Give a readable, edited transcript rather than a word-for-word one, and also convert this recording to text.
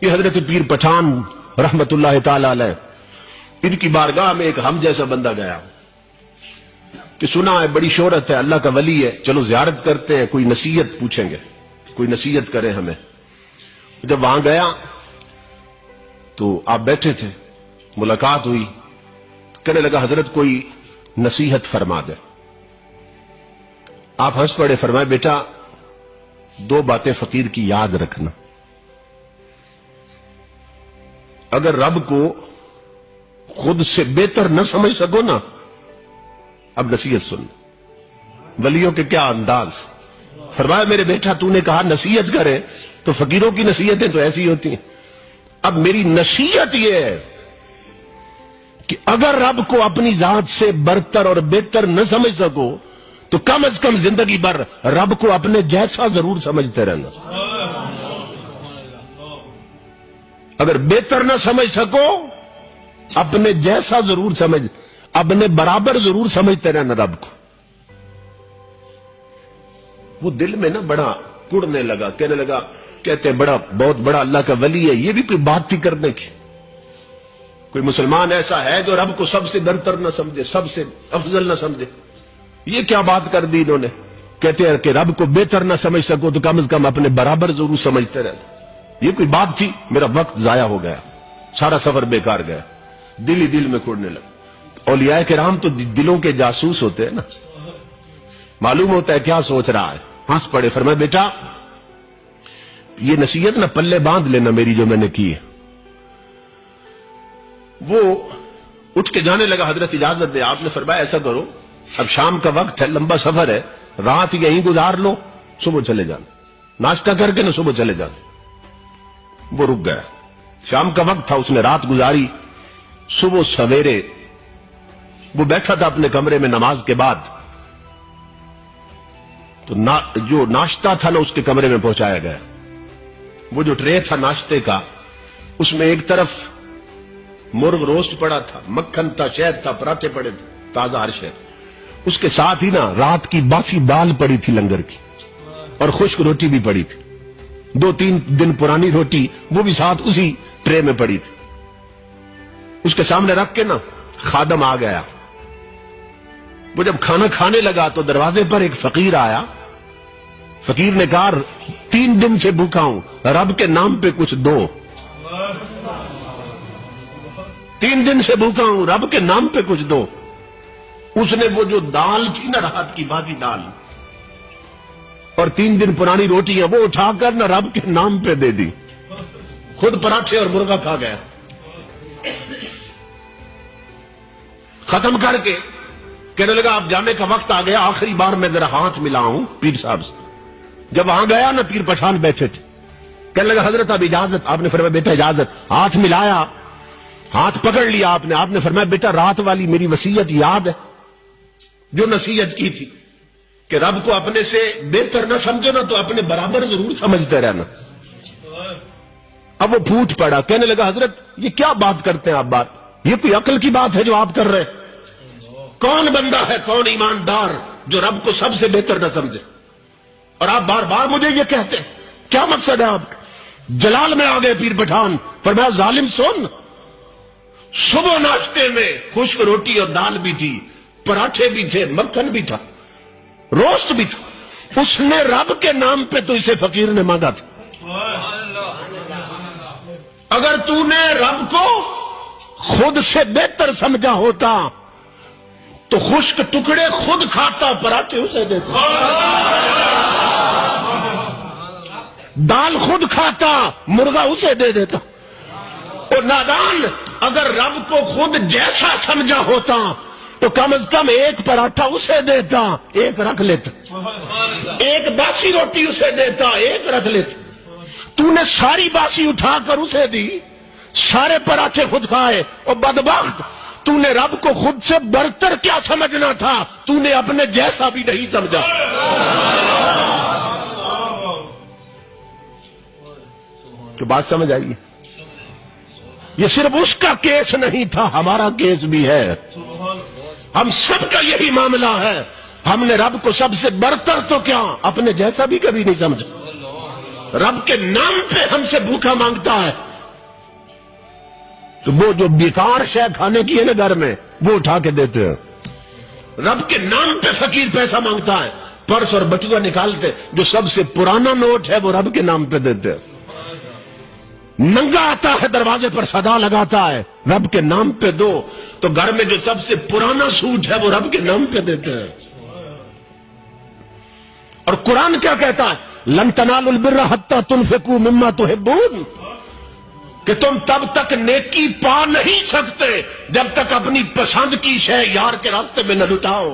یہ حضرت پیر پٹھان رحمت اللہ تعالی علیہ، ان کی بارگاہ میں ایک ہم جیسا بندہ گیا کہ سنا ہے بڑی شہرت ہے، اللہ کا ولی ہے، چلو زیارت کرتے ہیں، کوئی نصیحت پوچھیں گے، کوئی نصیحت کریں ہمیں۔ جب وہاں گیا تو آپ بیٹھے تھے، ملاقات ہوئی، کہنے لگا حضرت کوئی نصیحت فرما دے۔ آپ ہنس پڑے، فرمائے بیٹا 2 باتیں فقیر کی یاد رکھنا، اگر رب کو خود سے بہتر نہ سمجھ سکو نا، اب نصیحت سن، ولیوں کے کیا انداز۔ فرمایا میرے بیٹا تو نے کہا نصیحت کرے، تو فقیروں کی نصیحتیں تو ایسی ہوتی ہیں، اب میری نصیحت یہ ہے کہ اگر رب کو اپنی ذات سے برتر اور بہتر نہ سمجھ سکو تو کم از کم زندگی بھر رب کو اپنے جیسا ضرور سمجھتے رہنا۔ اگر بہتر نہ سمجھ سکو اپنے جیسا ضرور سمجھ، اپنے برابر ضرور سمجھتے رہنا رب کو۔ وہ دل میں نا بڑا کڑنے لگا، کہنے لگا، کہتے بہت بڑا اللہ کا ولی ہے، یہ بھی کوئی بات تھی کرنے کی؟ کوئی مسلمان ایسا ہے جو رب کو سب سے برتر نہ سمجھے، سب سے افضل نہ سمجھے؟ یہ کیا بات کر دی انہوں نے؟ کہتے ہیں کہ رب کو بہتر نہ سمجھ سکو تو کم از کم اپنے برابر ضرور سمجھتے رہنا۔ یہ کوئی بات تھی؟ میرا وقت ضائع ہو گیا، سارا سفر بیکار گیا، دل ہی دل میں کھڑنے لگا۔ اولیاء کرام تو دلوں کے جاسوس ہوتے ہیں نا، معلوم ہوتا ہے کیا سوچ رہا ہے۔ ہنس پڑے، فرمائے بیٹا یہ نصیحت نہ پلے باندھ لینا میری جو میں نے کی ہے۔ وہ اٹھ کے جانے لگا، حضرت اجازت دے۔ آپ نے فرمایا ایسا کرو، اب شام کا وقت ہے، لمبا سفر ہے، رات یہیں گزار لو، صبح چلے جانا، ناشتہ کر کے نہ صبح چلے جانا۔ وہ رک گیا، شام کا وقت تھا، اس نے رات گزاری۔ صبح سویرے وہ بیٹھا تھا اپنے کمرے میں نماز کے بعد، تو جو ناشتہ تھا نا اس کے کمرے میں پہنچایا گیا۔ وہ جو ٹرے تھا ناشتے کا، اس میں ایک طرف مرغ روسٹ پڑا تھا، مکھن تھا، شہد تھا، پراٹھے پڑے تھے، تازہ ہر شے۔ اس کے ساتھ ہی نا رات کی باسی دال پڑی تھی لنگر کی، اور خشک روٹی بھی پڑی تھی، 2-3 دن پرانی روٹی، وہ بھی ساتھ اسی ٹرے میں پڑی تھی۔ اس کے سامنے رکھ کے نا خادم آ گیا۔ وہ جب کھانا کھانے لگا تو دروازے پر ایک فقیر آیا۔ فقیر نے کہا 3 دن سے بھوکا ہوں، رب کے نام پہ کچھ دو۔ 3 دن سے بھوکا ہوں، رب کے نام پہ کچھ دو۔ اس نے وہ جو دال تھی نا رات کی باسی دال اور 3 دن پرانی روٹیاں، وہ اٹھا کر نہ رب کے نام پہ دے دی، خود پراٹھے اور مرغا کھا گیا۔ ختم کر کے کہنے لگا اب جانے کا وقت آ گیا، آخری بار میں ذرا ہاتھ ملاؤں پیر صاحب سے۔ جب وہاں گیا نا پیر پٹھان بیٹھے تھے، کہنے لگا حضرت اب اجازت۔ آپ نے فرمایا بیٹا اجازت۔ ہاتھ ملایا، ہاتھ پکڑ لیا آپ نے۔ آپ نے فرمایا بیٹا رات والی میری وصیت یاد ہے جو نصیحت کی تھی کہ رب کو اپنے سے بہتر نہ سمجھو نا تو اپنے برابر ضرور سمجھتے رہنا۔ اب وہ پھوٹ پڑا، کہنے لگا حضرت یہ کیا بات کرتے ہیں آپ؟ بات یہ کوئی عقل کی بات ہے جو آپ کر رہے ہیں؟ کون بندہ ہے، کون ایماندار جو رب کو سب سے بہتر نہ سمجھے؟ اور آپ بار بار مجھے یہ کہتے ہیں، کیا مقصد ہے آپ؟ جلال میں آ گئے پیر پٹھان، فرمایا ظالم سن، صبح ناشتے میں خشک روٹی اور دال بھی تھی، پراٹھے بھی تھے، مکھن بھی تھا، روسٹ بھی تھا، اس نے رب کے نام پہ تو اسے فقیر نے مانگا تھا۔ اگر تو نے رب کو خود سے بہتر سمجھا ہوتا تو خشک ٹکڑے خود کھاتا، پراٹھے اسے دیتا، دال خود کھاتا، مرغا اسے دے دیتا۔ اور نادان اگر رب کو خود جیسا سمجھا ہوتا تو کم از کم ایک پراٹھا اسے دیتا، ایک رکھ لیتا، ایک باسی روٹی اسے دیتا، ایک رکھ لیتا۔ تو نے ساری باسی اٹھا کر اسے دی، سارے پراٹھے خود کھائے، اور بدبخت تو نے رب کو خود سے برتر کیا سمجھنا تھا، تو نے اپنے جیسا بھی نہیں سمجھا۔ تو بات سمجھ آئیے؟ یہ صرف اس کا کیس نہیں تھا، ہمارا کیس بھی ہے، ہم سب کا یہی معاملہ ہے۔ ہم نے رب کو سب سے برتر تو کیا اپنے جیسا بھی کبھی نہیں سمجھا۔ رب کے نام پہ ہم سے بھوکا مانگتا ہے، تو وہ جو بیکار شے کھانے کی ہے نا گھر میں وہ اٹھا کے دیتے ہیں. رب کے نام پہ فقیر پیسہ مانگتا ہے, پرس اور بٹوا نکالتے, جو سب سے پرانا نوٹ ہے وہ رب کے نام پہ دیتے ہیں. ننگا آتا ہے دروازے پر صدا لگاتا ہے رب کے نام پہ دو, تو گھر میں جو سب سے پرانا سوٹ ہے وہ رب کے نام پہ دیتے ہیں. اور قرآن کیا کہتا ہے, لن تنالوا البر حتی تنفقوا مما تحبون, کہ تم تب تک نیکی پا نہیں سکتے جب تک اپنی پسند کی شے یار کے راستے میں نہ لٹاؤ.